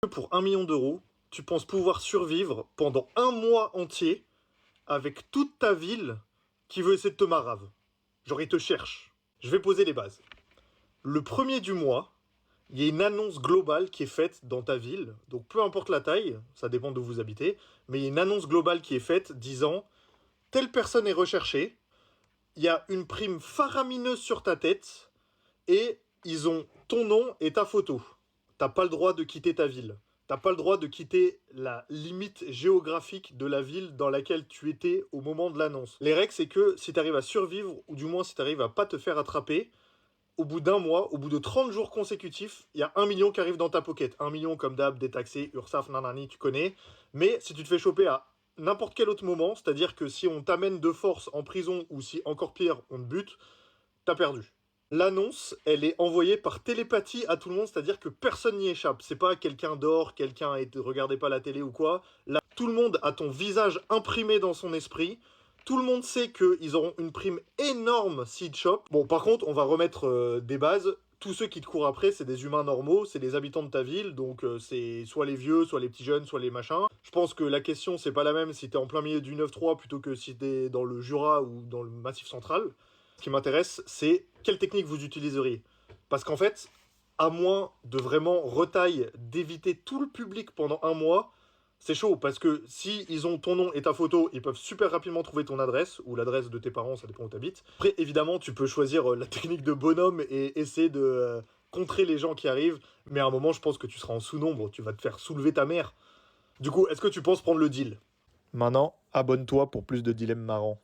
Pour 1 million d'euros, tu penses pouvoir survivre pendant un mois entier avec toute ta ville qui veut essayer de te marave. Genre, ils te cherchent. Je vais poser les bases. Le premier du mois, il y a une annonce globale qui est faite dans ta ville. Donc, peu importe la taille, ça dépend d'où vous habitez, mais il y a une annonce globale qui est faite disant telle personne est recherchée, il y a une prime faramineuse sur ta tête et ils ont ton nom et ta photo. T'as pas le droit de quitter ta ville. T'as pas le droit de quitter la limite géographique de la ville dans laquelle tu étais au moment de l'annonce. Les règles, c'est que si t'arrives à survivre, ou du moins si t'arrives à pas te faire attraper, au bout d'un mois, au bout de 30 jours consécutifs, il y a 1 million qui arrive dans ta pocket. 1 million comme d'hab, détaxé, URSAF, nanani, tu connais. Mais si tu te fais choper à n'importe quel autre moment, c'est-à-dire que si on t'amène de force en prison, ou si encore pire, on te bute, t'as perdu. L'annonce, elle est envoyée par télépathie à tout le monde, c'est-à-dire que personne n'y échappe. C'est pas quelqu'un dort, quelqu'un regardez pas la télé ou quoi. Là, tout le monde a ton visage imprimé dans son esprit. Tout le monde sait qu'ils auront une prime énorme s'ils te chopent. Bon, par contre, on va remettre des bases. Tous ceux qui te courent après, c'est des humains normaux, c'est les habitants de ta ville, donc c'est soit les vieux, soit les petits jeunes, soit les machins. Je pense que la question, c'est pas la même si t'es en plein milieu du 9-3 plutôt que si t'es dans le Jura ou dans le Massif Central. Ce qui m'intéresse, c'est quelle technique vous utiliseriez. Parce qu'en fait, à moins de vraiment retaille, d'éviter tout le public pendant un mois, c'est chaud. Parce que si ils ont ton nom et ta photo, ils peuvent super rapidement trouver ton adresse, ou l'adresse de tes parents, ça dépend où t'habites. Après, évidemment, tu peux choisir la technique de bonhomme et essayer de contrer les gens qui arrivent. Mais à un moment, je pense que tu seras en sous-nombre, tu vas te faire soulever ta mère. Du coup, est-ce que tu penses prendre le deal? Maintenant, abonne-toi pour plus de dilemmes marrants.